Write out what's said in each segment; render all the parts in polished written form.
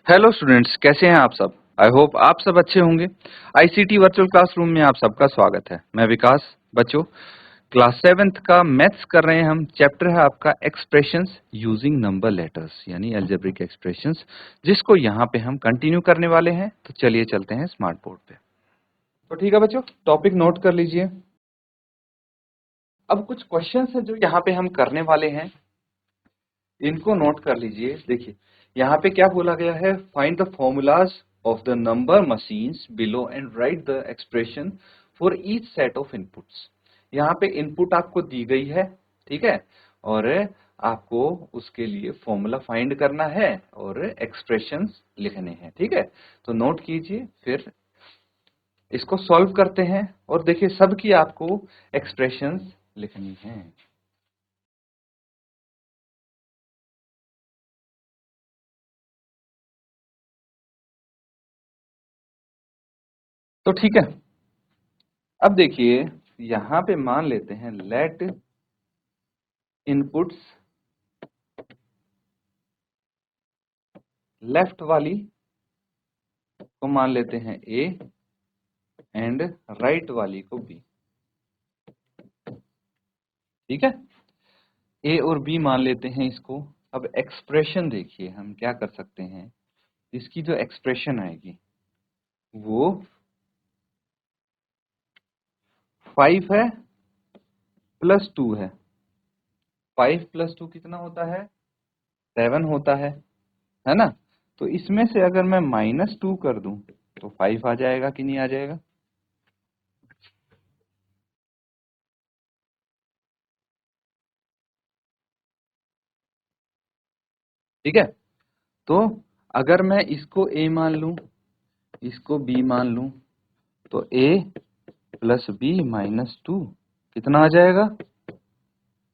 Hello students, कैसे हैं आप सब। आई होप आप सब अच्छे होंगे। आईसीटी वर्चुअल क्लासरूम में आप सबका स्वागत है। मैं विकास। बच्चों, क्लास 7th का मैथ्स कर रहे हैं हम। चैप्टर है आपका एक्सप्रेशंस यूजिंग नंबर लेटर्स, यानी अलजेब्रिक एक्सप्रेशंस, जिसको यहाँ पे हम कंटिन्यू करने वाले हैं। तो चलिए चलते हैं स्मार्ट बोर्ड पे। तो ठीक है बच्चों, टॉपिक नोट कर लीजिए। अब कुछ क्वेश्चंस है जो यहाँ पे हम करने वाले हैं, इनको नोट कर लीजिए। देखिए यहाँ पे क्या बोला गया है, find the formulas of the number machines below and right the expression for each set of inputs. यहाँ पे इनपुट आपको दी गई है, ठीक है, और आपको उसके लिए फॉर्मूला फाइंड करना है और एक्सप्रेशंस लिखने हैं, ठीक है। तो नोट कीजिए, फिर इसको सॉल्व करते हैं और देखिए सबकी आपको एक्सप्रेशंस लिखनी है। तो ठीक है, अब देखिए यहां पे मान लेते हैं लेट इनपुट्स लेफ्ट वाली को मान लेते हैं ए एंड राइट वाली को बी, ठीक है। ए और बी मान लेते हैं इसको। अब एक्सप्रेशन देखिए हम क्या कर सकते हैं, इसकी जो एक्सप्रेशन आएगी वो 5 है प्लस 2 है। 5 प्लस 2 कितना होता है, 7 होता है ना। तो इसमें से अगर मैं -2 कर दूं तो 5 आ जाएगा कि नहीं आ जाएगा। ठीक है, तो अगर मैं इसको ए मान लूं, इसको बी मान लूं, तो ए प्लस बी -2 कितना आ जाएगा,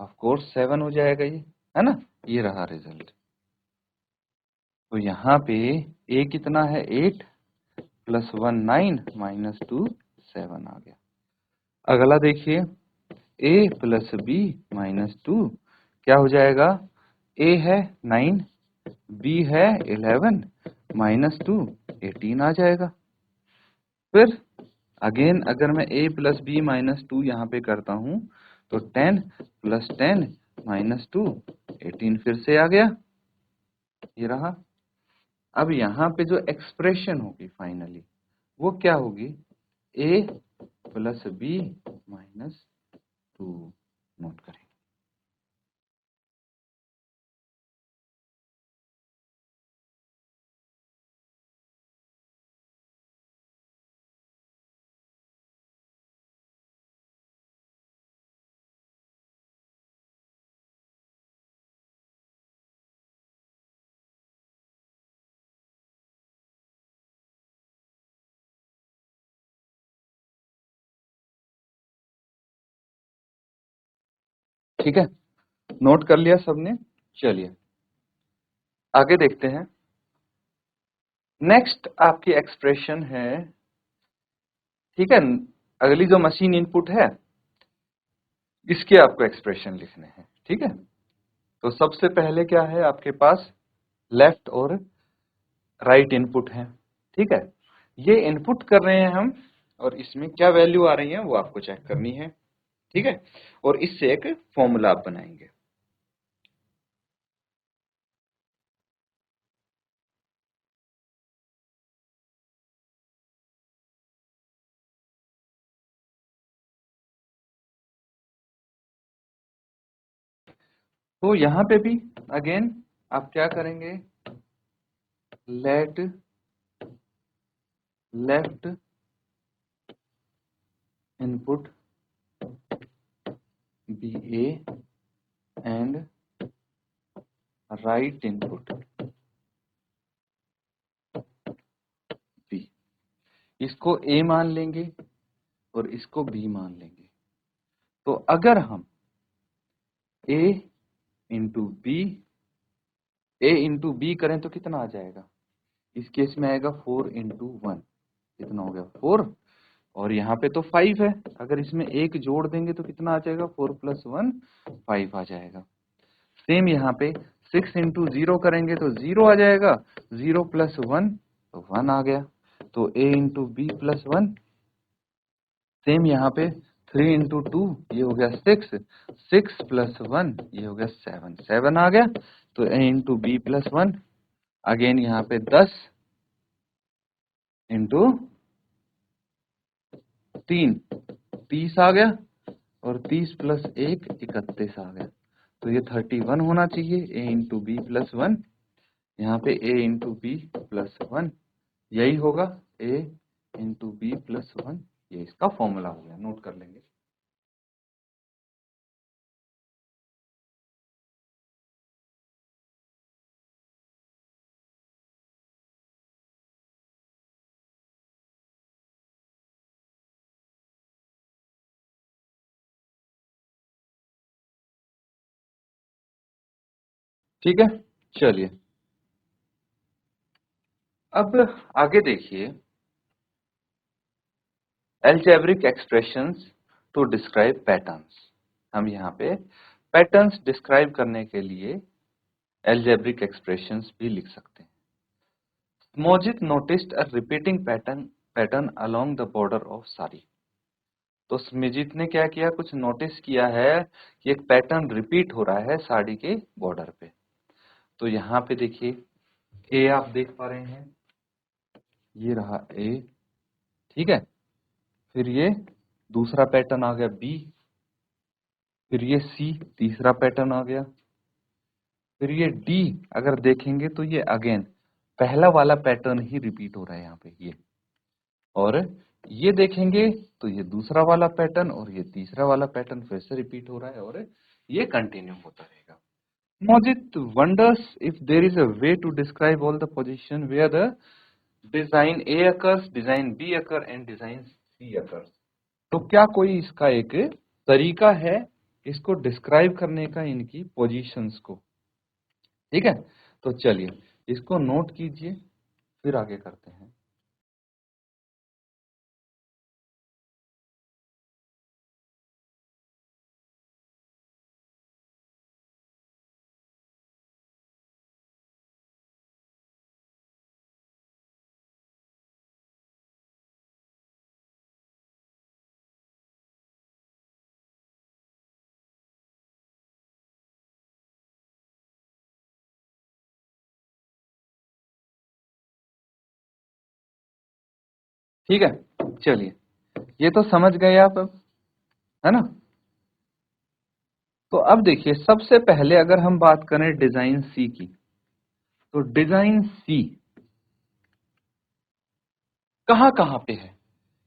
ऑफ कोर्स 7 हो जाएगा ये, है ना। ये रहा रिजल्ट। तो यहाँ पे ए कितना है, 8 प्लस 1 9 -2 7 आ गया। अगला देखिए, ए प्लस बी -2 क्या हो जाएगा, ए है 9, बी है 11, -2 18 आ जाएगा। फिर अगेन अगर मैं a प्लस बी -2 यहाँ पे करता हूँ तो 10 प्लस 10 -2 18 फिर से आ गया, ये रहा। अब यहाँ पे जो एक्सप्रेशन होगी फाइनली वो क्या होगी, a प्लस बी -2। नोट करें। ठीक है, नोट कर लिया सबने। चलिए आगे देखते हैं। नेक्स्ट आपकी एक्सप्रेशन है, ठीक है, अगली जो मशीन इनपुट है इसके आपको एक्सप्रेशन लिखने हैं, ठीक है। तो सबसे पहले क्या है आपके पास, लेफ्ट और राइट इनपुट है, ठीक है। ये इनपुट कर रहे हैं हम और इसमें क्या वैल्यू आ रही है वो आपको चेक करनी है, ठीक है। और इससे एक फॉर्मूला आप बनाएंगे। तो यहां पे भी अगेन आप क्या करेंगे, let left input B A and right input B. इसको ए मान लेंगे और इसको बी मान लेंगे। तो अगर हम ए इंटू बी ए इंटू बी करें तो कितना आ जाएगा, इस केस में आएगा 4 इंटू 1, कितना हो गया 4, और यहाँ पे तो 5 है, अगर इसमें एक जोड़ देंगे तो कितना आ जाएगा, 4 प्लस 1 5 आ जाएगा। सेम यहाँ पे 6 इंटू 0 करेंगे तो 0 आ जाएगा, 0 प्लस 1 तो 1 आ गया। तो a into B plus 1। Same यहाँ पे 3 इंटू 2 ये हो गया 6, 6 प्लस 1 ये हो गया 7, 7 आ गया। तो a into B plus 1। Again यहाँ पे 10 इंटू 3 30 आ गया, और 30 प्लस 1 31 आ गया। तो ये 31 होना चाहिए, a इंटू बी प्लस 1। यहाँ पे a इंटू बी प्लस 1 यही होगा, a इंटू बी प्लस 1। ये इसका फॉर्मूला हो गया, नोट कर लेंगे। ठीक है, चलिए अब आगे देखिए, algebraic expressions to describe patterns. हम यहाँ पे पैटर्न्स डिस्क्राइब करने के लिए अलजेब्रिक एक्सप्रेशंस भी लिख सकते हैं। Mojit noticed a repeating pattern along the border of sari. तो स्मिजित ने क्या किया, कुछ नोटिस किया है कि एक पैटर्न रिपीट हो रहा है साड़ी के बॉर्डर पे। तो यहाँ पे देखिए, ए आप देख पा रहे हैं, ये रहा ए, ठीक है। फिर ये दूसरा पैटर्न आ गया बी, फिर ये सी तीसरा पैटर्न आ गया, फिर ये डी अगर देखेंगे तो ये अगेन पहला वाला पैटर्न ही रिपीट हो रहा है यहाँ पे ये, और ये देखेंगे तो ये दूसरा वाला पैटर्न और ये तीसरा वाला पैटर्न फिर से रिपीट हो रहा है, और ये कंटिन्यू होता रहेगा। Mojit wonders if there is a way to describe all the position where the design A occurs, design B occur and design C occurs। तो क्या कोई इसका एक तरीका है इसको डिस्क्राइब करने का, इनकी पोजीशंस को, ठीक है। तो चलिए इसको नोट कीजिए, फिर आगे करते हैं। ठीक है, चलिए ये तो समझ गए आप अब, है ना। तो अब देखिए, सबसे पहले अगर हम बात करें डिजाइन सी की, तो डिजाइन सी कहाँ कहाँ पे है।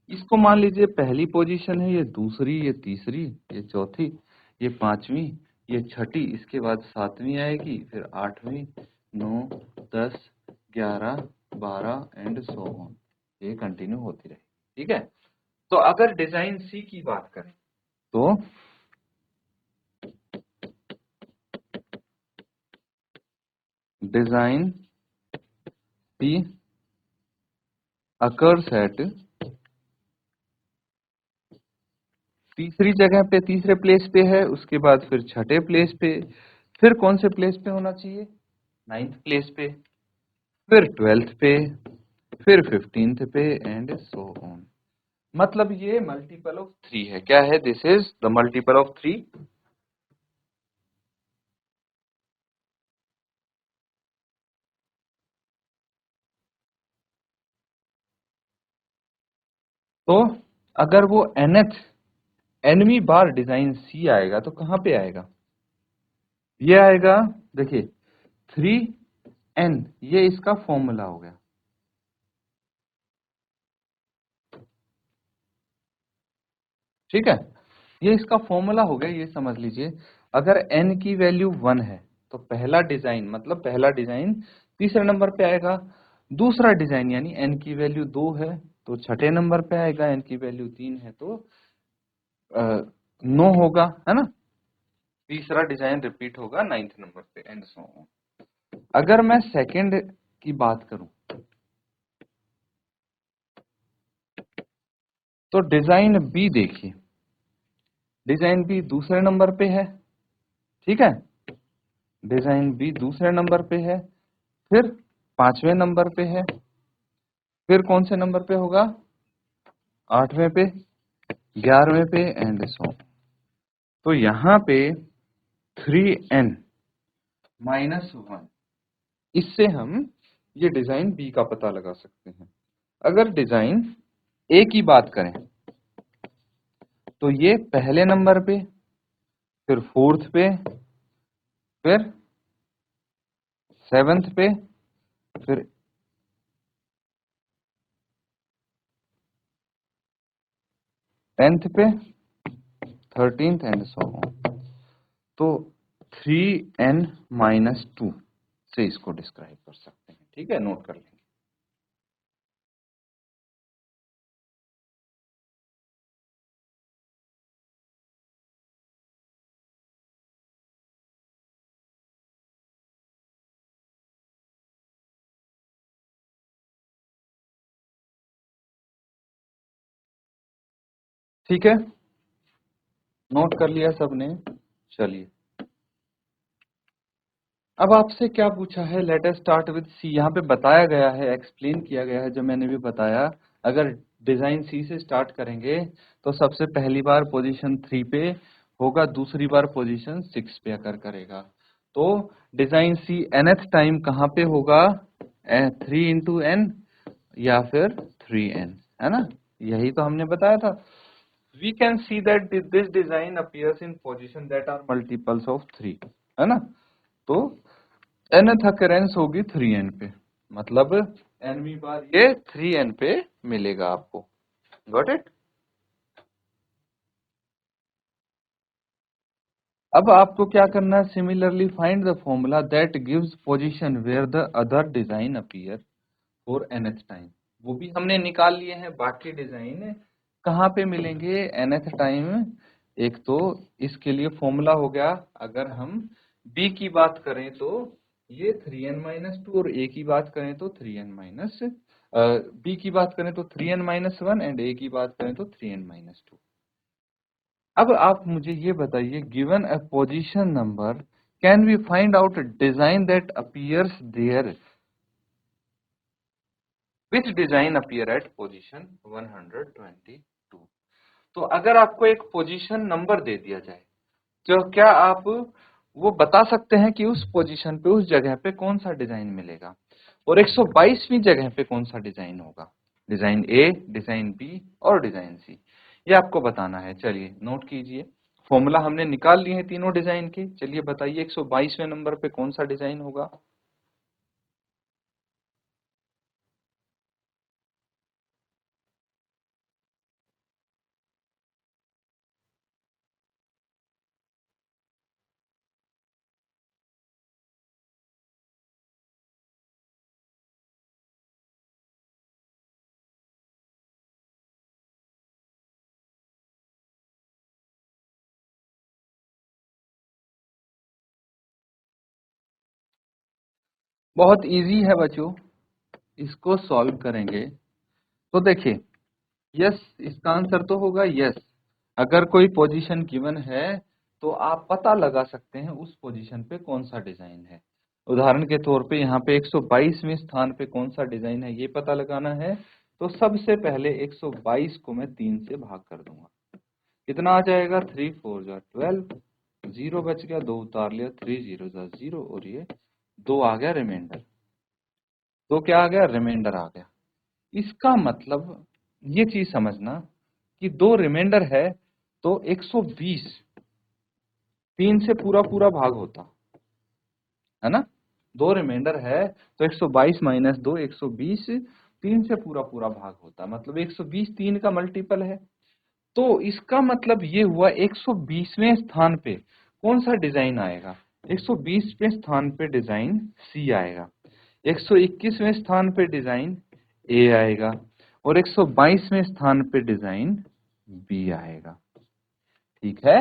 इसको मान लीजिए पहली पोजीशन है, ये दूसरी, ये तीसरी, ये चौथी, ये पांचवी, ये छठी, इसके बाद सातवीं आएगी, फिर आठवीं, 9, 10, 11, 12 एंड सो ऑन, ये कंटिन्यू होती रहे, ठीक है। तो अगर डिजाइन सी की बात करें तो डिजाइन सी अकर्स एट तीसरी जगह पे, तीसरे प्लेस पे है, उसके बाद फिर छठे प्लेस पे, फिर कौन से प्लेस पे होना चाहिए, 9th प्लेस पे, फिर 12th पे, फिर 15th पे एंड सो ऑन। मतलब ये मल्टीपल ऑफ 3 है। क्या है, this is the multiple of 3। तो अगर वो nवीं बार डिजाइन सी आएगा तो कहां पे आएगा, ये आएगा, देखिए 3n, ये इसका फॉर्मूला हो गया, ठीक है। ये इसका फॉर्मूला हो गया, ये समझ लीजिए। अगर n की वैल्यू 1 है तो पहला डिजाइन, मतलब पहला डिजाइन तीसरे नंबर पे आएगा। दूसरा डिजाइन यानी n की वैल्यू 2 है तो छठे नंबर पे आएगा, n की वैल्यू 3 है तो 9 होगा, है ना। तीसरा डिजाइन रिपीट होगा 9th नंबर पे एंड सो ऑन। अगर मैं सेकंड की बात करूं तो डिजाइन बी देखिए, डिजाइन बी दूसरे नंबर पे है, ठीक है। डिजाइन बी दूसरे नंबर पे है, फिर 5वें नंबर पे है, फिर कौन से नंबर पे होगा, 8वें पे, 11वें पे एंड सो। तो यहाँ पे 3n माइनस 1, इससे हम ये डिजाइन बी का पता लगा सकते हैं। अगर डिजाइन ए की बात करें तो ये पहले नंबर पे, फिर 4th पे, फिर 7th पे, फिर 10th पे, 13th एंड सो ऑन। तो 3n माइनस 2 से इसको डिस्क्राइब कर सकते हैं। ठीक है, नोट कर लेंगे। ठीक है, नोट कर लिया सबने। चलिए, अब आपसे क्या पूछा है, let us start with C. यहाँ पे बताया गया है, एक्सप्लेन किया गया है, जो मैंने भी बताया। अगर डिजाइन सी से स्टार्ट करेंगे तो सबसे पहली बार पोजीशन 3 पे होगा, दूसरी बार पोजीशन 6 पे अगर करेगा तो डिजाइन सी nth टाइम कहाँ पे होगा, 3 इंटू एन या फिर 3n, है ना। यही तो हमने बताया था। We can see that this design appears in position that are multiples of 3, है ना। तो nth अकरेंस होगी 3n पे, मतलब nवीं बार ये 3n पे मिलेगा आपको। Got it. अब आपको क्या करना है, similarly find the formula that gives position where the other design appear for nth time. वो भी हमने निकाल लिए हैं। बाकी डिजाइन कहाँ पे मिलेंगे nth टाइम। एक तो इसके लिए फॉर्मूला हो गया, अगर हम b की बात करें तो ये 3n माइनस टू, और a की बात करें तो 3n माइनस, b की बात करें तो 3n माइनस 1 एंड a की बात करें तो 3n माइनस 2। अब आप मुझे ये बताइए, given a position number can we find out design that appears there, which design appear at position 122। तो अगर आपको एक पोजीशन नंबर दे दिया जाए तो क्या आप वो बता सकते हैं कि उस पोजीशन पे, उस जगह पे कौन सा डिजाइन मिलेगा, और 122वीं जगह पे कौन सा डिजाइन होगा, डिजाइन ए, डिजाइन बी और डिजाइन सी, ये आपको बताना है। चलिए नोट कीजिए, फॉर्मूला हमने निकाल लिए हैं तीनों डिजाइन के। चलिए बताइए 122वें नंबर पे कौन सा डिजाइन होगा। बहुत इजी है बच्चों, इसको सॉल्व करेंगे तो देखिए, यस, इसका आंसर तो होगा यस। अगर कोई पोजीशन गिवन है तो आप पता लगा सकते हैं उस पोजीशन पे कौन सा डिजाइन है। उदाहरण के तौर पे यहाँ पे 122वें स्थान पे कौन सा डिजाइन है ये पता लगाना है, तो सबसे पहले 122 को मैं 3 से भाग कर दूंगा। कितना आ जाएगा, 3 4 जा 12, जीरो बच गया, दो उतार लिया, 3 जीरो जा 0, और ये दो आ गया रिमाइंडर। तो क्या आ गया, रिमाइंडर आ गया। इसका मतलब ये चीज समझना कि दो रिमाइंडर है तो 120 3 से पूरा पूरा भाग होता है ना। दो रिमाइंडर है तो 122 माइनस 2, 120 3 से पूरा पूरा भाग होता, मतलब 120 3 का मल्टीपल है। तो इसका मतलब ये हुआ 120वें स्थान पे कौन सा डिजाइन आएगा, 120वें स्थान पे डिजाइन सी आएगा, 121वें स्थान पे डिजाइन ए आएगा, और 122वें स्थान पे डिजाइन बी आएगा। ठीक है,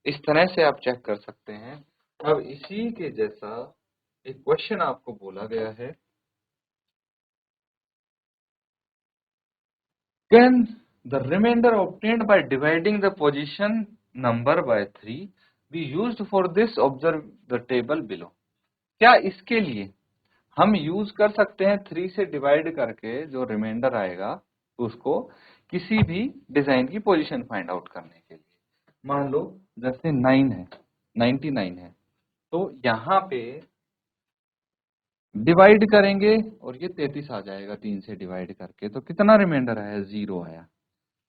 इस तरह से आप चेक कर सकते हैं। अब इसी के जैसा एक क्वेश्चन आपको बोला गया है, can the remainder obtained by dividing the position number by 3 be used for this observe the table below. क्या इसके लिए हम यूज कर सकते हैं 3 से डिवाइड करके जो रिमाइंडर आएगा उसको किसी भी डिजाइन की पोजीशन फाइंड आउट करने के लिए। मान लो जैसे 9 है, 99 है, तो यहाँ पे डिवाइड करेंगे और ये 33 आ जाएगा 3 से डिवाइड करके, तो कितना रिमाइंडर आया? 0 आया।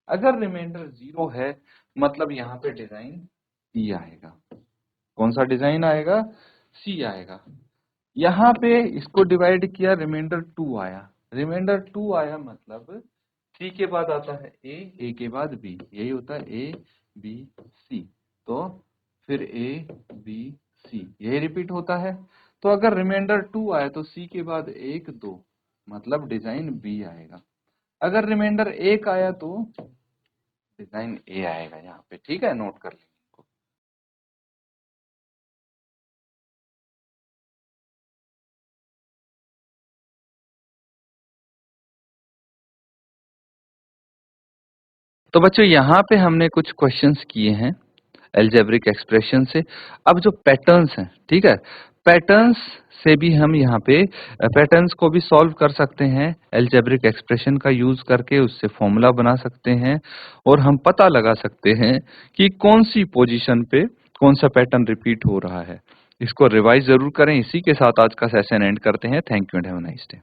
अगर रिमाइंडर 0 है मतलब यहाँ पे डिजाइन सी आएगा। कौन सा डिजाइन आएगा? सी आएगा। यहाँ पे इसको डिवाइड किया, रिमाइंडर 2 आया। रिमाइंडर 2 आया मतलब सी के बाद आता है ए के बाद बी, यही होता है ए बी सी। तो फिर ए बी सी यही रिपीट होता है। तो अगर रिमाइंडर 2 आया तो सी के बाद 1 2 मतलब डिजाइन बी आएगा। अगर रिमाइंडर 1 आया तो डिजाइन ए आएगा यहाँ पे। ठीक है, नोट कर लेंगे। तो बच्चों यहाँ पे हमने कुछ क्वेश्चंस किए हैं अलजेब्रिक एक्सप्रेशन से। अब जो पैटर्न्स हैं, ठीक है, पैटर्न्स से भी हम यहाँ पे पैटर्न्स को भी सॉल्व कर सकते हैं अलजेब्रिक एक्सप्रेशन का यूज करके, उससे फॉर्मूला बना सकते हैं और हम पता लगा सकते हैं कि कौन सी पोजीशन पे कौन सा पैटर्न रिपीट हो रहा है। इसको रिवाइज जरूर करें। इसी के साथ आज का सेशन एंड करते हैं। Thank you and have a nice day.